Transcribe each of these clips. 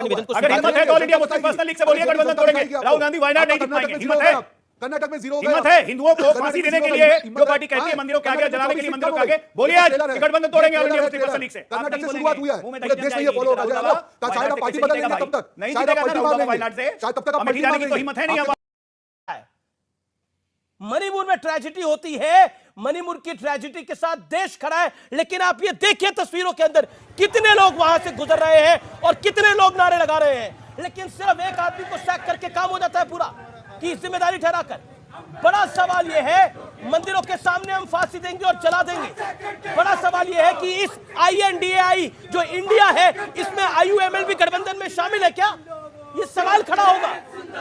निवेदन को अगर हिम्मत है तो all India Muslim personal league से बोलिए गठबंधन तोड़ेंगे। राहुल गांधी वायनाड नहीं जीत पाएंगे। हिम्मत है, कर्नाटक में 0 हिम्मत है हिंदुओं को फांसी देने के लिए जो पार्टी कहती है मंदिरों के आगे जलाने के लिए मंदिरों के आगे, बोलिए आज गठबंधन तोड़ेंगे all India Muslim personal league से। कर्नाटक से शुरुआत हुई है, पूरे देश में ये फॉलो हो रहा है। शायद आप पार्टी बदल लेंगे तब तक, नहीं शायद आप जीतेगा पार्टी ना बदल वायनाड से, शायद तब तक आप पार्टी अमेठी जाने बदल की तो हिम्मत है नहीं। मणिपुर में ट्रेजेडी होती है, मणिपुर की ट्रेजेडी के साथ देश खड़ा है, लेकिन आप ये देखिए तस्वीरों के अंदर कितने लोग वहां से गुजर रहे हैं और कितने लोग नारे लगा रहे हैं, लेकिन सिर्फ एक आदमी को सैक करके काम हो जाता है पूरा की जिम्मेदारी ठहराकर। बड़ा सवाल यह है, मंदिरों के सामने हम फांसी देंगे और जला देंगे। बड़ा सवाल यह है कि इस INDAI जो इंडिया है, इसमें IUML भी गठबंधन में शामिल है क्या? ये सवाल खड़ा होगा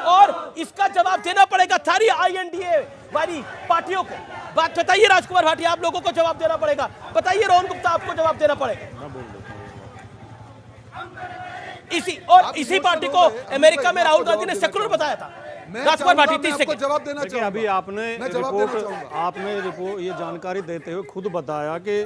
और इसका जवाब देना पड़ेगा सारी INDA वाली पार्टियों को। बात बताइए राजकुमार भाटिया, आप लोगों को जवाब देना पड़ेगा। बताइए रोहन गुप्ता, आपको जवाब देना पड़ेगा। इसी पार्टी को अमेरिका में राहुल गांधी ने सेकुलर बताया था। राजकुमार भाटिया 30 सेकंड जवाब देना चाहूंगा। अभी आपने रिपोर्ट ये जानकारी देते हुए खुद बताया कि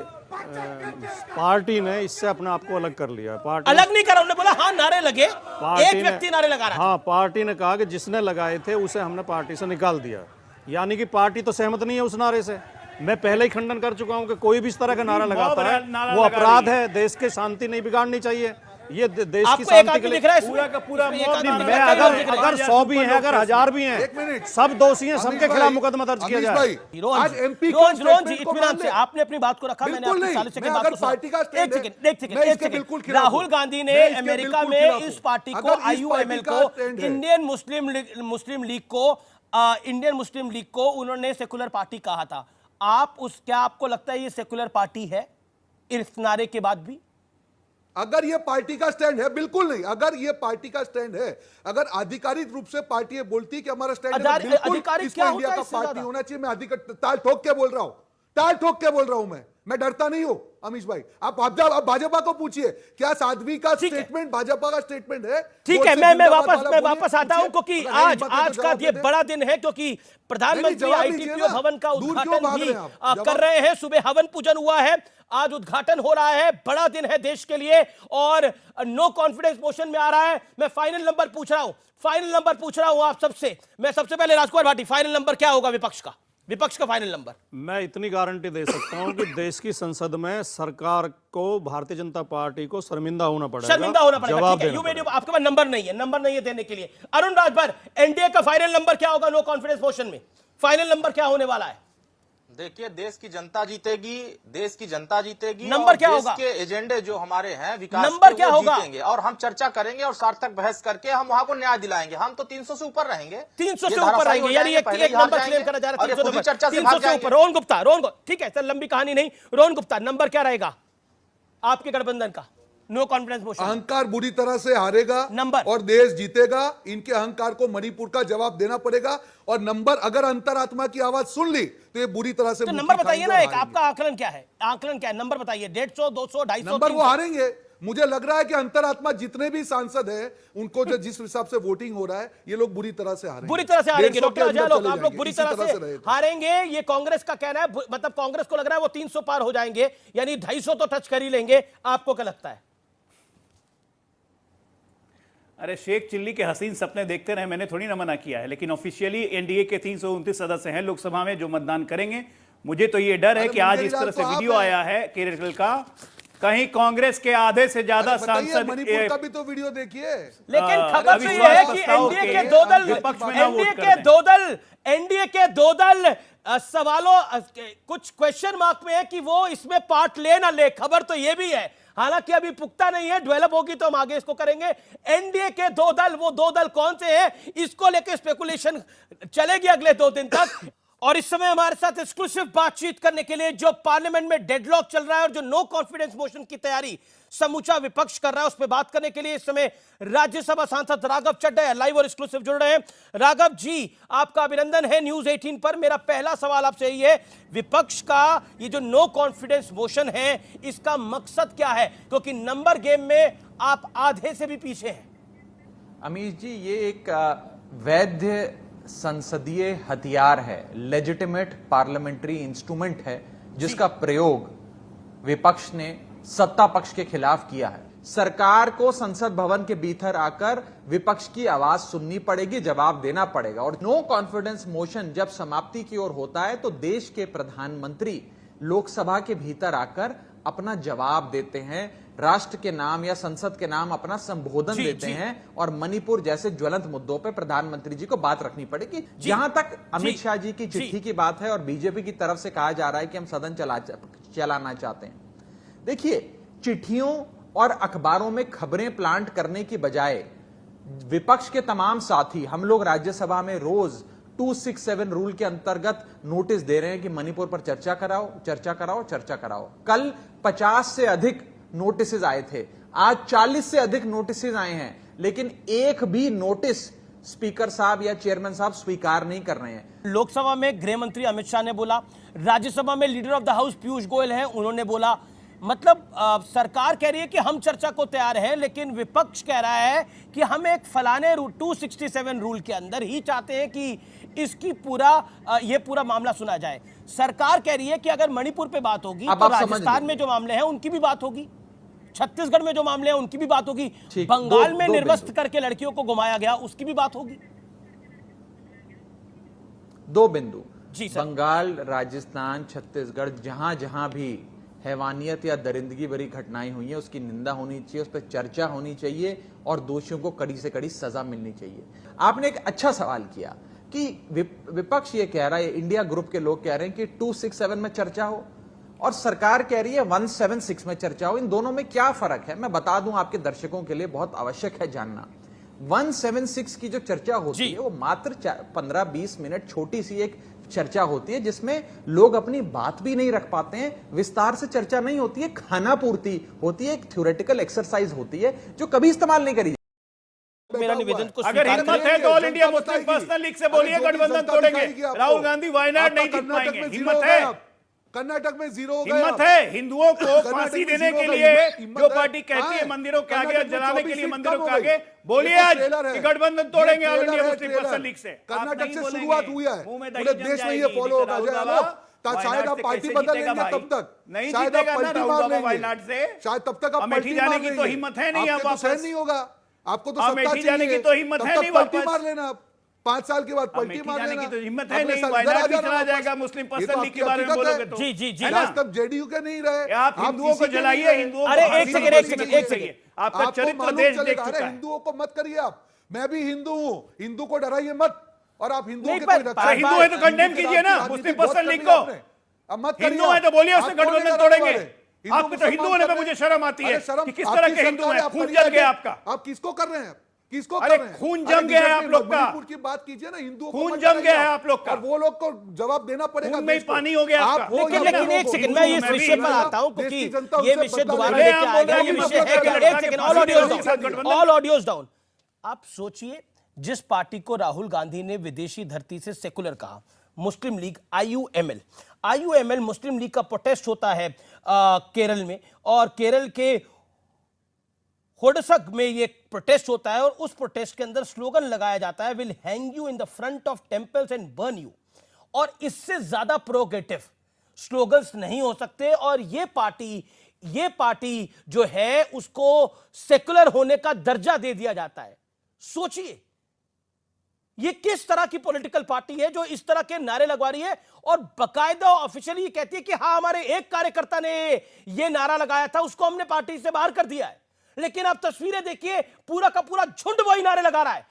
पार्टी ने इससे अपने आप को अलग कर लिया। पार्टी अलग नहीं करा, उन्होंने बोला हाँ नारे लगे, एक व्यक्ति नारे लगा रहा है। हाँ, पार्टी ने कहा कि जिसने लगाए थे उसे हमने पार्टी से निकाल दिया, यानी कि पार्टी तो सहमत नहीं है उस नारे से। मैं पहले ही खंडन कर चुका हूं कि कोई भी इस तरह का नारा लगाता है वो अपराध है, देश की शांति नहीं बिगाड़नी चाहिए। ये देश की शांति के लिए पूरा का पूरा मैं अगर 100 भी हैं, अगर 1000 भी हैं, सब दोषी हैं, सबके खिलाफ मुकदमा दर्ज किया जाए। आज MP इत्मीनान से आपने अपनी बात को रखा, मैंने आपकी 40 सेकंड बात को सुना। एक सेकंड, राहुल गांधी ने अमेरिका में इस पार्टी को IUML को इंडियन मुस्लिम लीग को उन्होंने सेकुलर पार्टी कहा था। क्या आपको लगता है ये सेकुलर पार्टी है इस नारे के बाद भी? अगर ये पार्टी का स्टैंड है, बिल्कुल नहीं। अगर ये पार्टी का स्टैंड है, अगर आधिकारिक रूप से पार्टी ये बोलती है कि हमारा स्टैंड है, बिल्कुल इसको इंडिया का पार्टी होना चाहिए। मैं अधिकार ताल ठोक के बोल रहा हूं, ताल ठोक के बोल रहा हूं। मैं डरता नहीं हूं अमीश भाई। आप भाजपा को पूछिए, क्या साध्वी का स्टेटमेंट भाजपा का स्टेटमेंट है? ठीक है, मैं वापस आता हूं, क्योंकि आज का ये बड़ा दिन है, क्योंकि प्रधानमंत्री ITPO भवन का उद्घाटन भी कर रहे हैं। सुबह हवन पूजन हुआ है, आज उद्घाटन हो रहा है। बड़ा दिन है देश के लिए और नो कॉन्फिडेंस मोशन में आ रहा है। मैं फाइनल नंबर पूछ रहा हूं आप सबसे। मैं सबसे पहले राजकुमार भाटी, फाइनल नंबर क्या होगा विपक्ष का फाइनल नंबर? मैं इतनी गारंटी दे सकता हूं कि देश की संसद में सरकार को, भारतीय जनता पार्टी को शर्मिंदा होना पड़ेगा। ठीक है, आपके पास नंबर नहीं है देने के लिए। अरुण राजभर, एनडीए का फाइनल नंबर क्या होगा नो कॉन्फिडेंस मोशन में? फाइनल नंबर क्या होने वाला है? देखिए, देश की जनता जीतेगी। नंबर क्या होगा? के एजेंडे जो हमारे हैं विकास नंबर क्या होगा? जीतेंगे और हम चर्चा करेंगे और सार्थक बहस करके हम वहां को न्याय दिलाएंगे। हम तो 300 से ऊपर रहेंगे, 300 से ऊपर रहेंगे, यानी एक नंबर क्लेम करा जा रहा है 300 से ऊपर। रोहन गुप्ता, ठीक है सर, लंबी कहानी नहीं। रोहन गुप्ता, नंबर क्या रहेगा आपके गठबंधन का नो कॉन्फिडेंस मोशन? अहंकार बुरी तरह से हारेगा नंबर और देश जीतेगा। इनके अहंकार को मणिपुर का जवाब देना पड़ेगा और नंबर, अगर अंतरात्मा की आवाज सुन ली तो ये बुरी तरह से। तो नंबर बताइए ना, एक आपका आकलन क्या है? नंबर बताइए। 150, 200, 250 नंबर वो हारेंगे। मुझे लग रहा है कि अंतरात्मा जितने भी सांसद हैं उनको जो जिस हिसाब से वोटिंग हो रहा है, ये लोग बुरी तरह से हारेंगे। डॉक्टर अजय लोग, आप लोग बुरी तरह से हारेंगे, ये कांग्रेस का कहना है। मतलब कांग्रेस को लग रहा है वो 300 पार हो जाएंगे, यानी 250 तो टच कर ही लेंगे। आपको क्या लगता है? अरे शेख चिल्ली के हसीन सपने देखते रहे, मैंने थोड़ी ना मना किया है, लेकिन ऑफिशियली एनडीए के 329 सदस्य हैं लोकसभा में जो मतदान करेंगे। मुझे तो ये डर है कि आज इस तरह से वीडियो आया है केरल का, कहीं कांग्रेस के आधे से ज्यादा सांसद, मणिपुर का भी तो वीडियो देखिए। लेकिन खबर तो यह है कि एनडीए के दो दल सवालों, कुछ क्वेश्चन मार्क में है कि वो इसमें पार्ट ले ना ले। खबर तो यह भी है, हालांकि अभी पुख्ता नहीं है, डेवलप होगी तो हम आगे इसको करेंगे। एनडीए के दो दल कौन से हैं, इसको लेकर स्पेकुलेशन चलेगी अगले 2 दिन तक। और इस समय हमारे साथ एक्सक्लूसिव बातचीत करने के लिए, जो पार्लियामेंट में डेडलॉक चल रहा है और जो नो कॉन्फिडेंस मोशन की तैयारी समूचा विपक्ष कर रहा है, उस पर बात करने के लिए इस समय राज्यसभा सांसद राघव चड्ढा लाइव और एक्सक्लूसिव जुड़ रहे हैं। राघव जी, आपका अभिनंदन है न्यूज 18 पर। मेरा पहला सवाल आपसे यही है, विपक्ष का ये जो नो कॉन्फिडेंस मोशन है, इसका मकसद क्या है? क्योंकि नंबर गेम में आप आधे से भी पीछे हैं। अमीश जी, ये एक वैध संसदीय हथियार है, लेजिटिमेट पार्लियामेंट्री इंस्ट्रूमेंट है, जिसका प्रयोग विपक्ष ने सत्ता पक्ष के खिलाफ किया है। सरकार को संसद भवन के भीतर आकर विपक्ष की आवाज सुननी पड़ेगी, जवाब देना पड़ेगा। और नो कॉन्फिडेंस मोशन जब समाप्ति की ओर होता है तो देश के प्रधानमंत्री लोकसभा के भीतर आकर अपना जवाब देते हैं, राष्ट्र के नाम या संसद के नाम अपना संबोधन देते हैं, और मणिपुर जैसे ज्वलंत मुद्दों पर प्रधानमंत्री जी को बात रखनी पड़ेगी। जहां तक अमित शाह जी की चिट्ठी की बात है और बीजेपी की तरफ से कहा जा रहा है कि हम सदन चलाना चाहते हैं, देखिए चिट्ठियों और अखबारों में खबरें प्लांट करने की बजाय विपक्ष के तमाम साथी, हम लोग राज्यसभा में रोज 267 रूल के अंतर्गत नोटिस दे रहे हैं कि मणिपुर पर चर्चा कराओ, चर्चा कराओ, चर्चा कराओ। कल 50 से अधिक नोटिस आए थे, आज 40 से अधिक नोटिस आए हैं, लेकिन एक भी नोटिस स्पीकर साहब या चेयरमैन साहब स्वीकार नहीं कर रहे हैं। लोकसभा में गृह मंत्री अमित शाह ने बोला, राज्यसभा में leader of the house Piyush Goyal हैं, उन्होंने बोला। मतलब सरकार कह रही है कि हम चर्चा को तैयार हैं, लेकिन विपक्ष कह रहा है कि हम एक फलाने 267 रूल के अंदर ही चाहते हैं कि इसकी ये पूरा मामला सुना जाए। सरकार कह रही है कि अगर मणिपुर पे बात होगी तो राजस्थान में जो मामले हैं उनकी भी बात होगी, छत्तीसगढ़ में जो मामले हैं उनकी भी बात होगी, बंगाल में निर्वस्त्र करके लड़कियों को घुमाया गया उसकी भी बात होगी। दो बिंदु जी सर। बंगाल, राजस्थान, छत्तीसगढ़, जहां जहां भी हैवानियत या दरिंदगी भरी घटनाएं हुई है उसकी निंदा होनी चाहिए, उस पर चर्चा होनी चाहिए और दोषियों को कड़ी से कड़ी सजा मिलनी चाहिए। आपने एक अच्छा सवाल किया कि विपक्ष ये कह रहा है, इंडिया ग्रुप के लोग कह रहे हैं कि 267 में चर्चा हो और सरकार कह रही है 176 में चर्चा हो। इन दोनों में क्या फर्क है मैं बता दूं, आपके दर्शकों के लिए बहुत आवश्यक है जानना। 176 की जो चर्चा होती है वो मात्र 15-20 मिनट छोटी सी एक चर्चा होती है जिसमें लोग अपनी बात भी नहीं रख पाते हैं, विस्तार से चर्चा नहीं होती है, खाना पूर्ति होती है, एक थ्योरेटिकल एक्सरसाइज होती है जो कभी इस्तेमाल नहीं करी। मेरा निवेदन को अगर हिम्मत है तो all India Muslim personal league से बोलिए गठबंधन तोड़ेंगे, राहुल गांधी वायनाड नहीं जीत पाएंगे। हिम्मत है, कर्नाटक में जीरो हो गया। हिम्मत है हिंदुओं को फांसी देने के लिए जो पार्टी कहती है मंदिरों के आगे जलाने के लिए मंदिरों के आगे, बोलिए आज कि गठबंधन तोड़ेंगे all India Muslim personal league से। कर्नाटक से शुरुआत हुई है, पूरे देश में ये फॉलो होगा। शायद आप पार्टी बदल लेंगे तब तक, नहीं शायद आप जीतेगा ना पलटी मार लेंगे वायनाड से, शायद तब तक आप अमेठी जाने की तो हिम्मत है नहीं, आपको सहन नहीं होगा, आपको तो सत्ता अमेठी जाने की तो हिम्मत है नहीं, पलटी मार लेना आप 5 साल के बाद पलटी मार लेना की तो हिम्मत है नहीं, वायनाड भी चला जाएगा मुस्लिम पर्सनल लीग के बारे में बोलोगे तो। जी जी जी आज तक जेडीयू के नहीं रहे, आप हिंदुओं को जलाइए, हिंदुओं को। अरे एक सेकंड आपका चरित्र देश देख चुका है। हिंदुओं को मत करिए आप, मैं भी हिंदू हूं, हिंदू को डराइए मत। और आप हिंदुओं के हिंदू है तो कंडेम कीजिए ना मुस्लिम पर्सनल लीग को, हिंदू है तो बोलिए उससे गठबंधन तोड़ेंगे। आपके तो हिंदू होने पे मुझे शर्म आती है कि किस तरह के हिंदू हैं। खून जल गया आपका, आप किसको कर रहे हैं, किसको अरे कर रहे हैं? खून जम गया है आप लोग का, मणिपुर की बात कीजिए ना, हिंदुओं खून जम गया है आप लोग का, और वो लोग को जवाब देना पड़ेगा। खून में पानी हो गया आपका। लेकिन एक सेकंड मैं इस विषय पर आता हूं क्योंकि ये विषय दोबारा लेके आएगा। ये विषय है, एक सेकंड, ऑल ऑडियोज डाउन। आप सोचिए, जिस पार्टी को राहुल गांधी ने विदेशी धरती से सेकुलर कहा, मुस्लिम लीग, आईयूएमएल मुस्लिम लीग का प्रोटेस्ट होता है केरल में, और केरल के होडसक में ये प्रोटेस्ट होता है और उस प्रोटेस्ट के अंदर स्लोगन लगाया जाता है, will hang you in the front of temples and burn you. और इससे ज्यादा प्रोगेटिव स्लोगन्स नहीं हो सकते। और ये पार्टी जो है उसको सेकुलर होने का दर्जा दे दिया जाता है। सोचिए ये किस तरह की पॉलिटिकल पार्टी है जो इस तरह के नारे लगवा रही है और बकायदा ऑफिशियली कहती है कि हाँ हमारे एक कार्यकर्ता ने ये नारा लगाया था, उसको हमने पार्टी से बाहर कर दिया है। लेकिन आप तस्वीरें देखिए, पूरा का पूरा झुंड वही नारे लगा रहा है।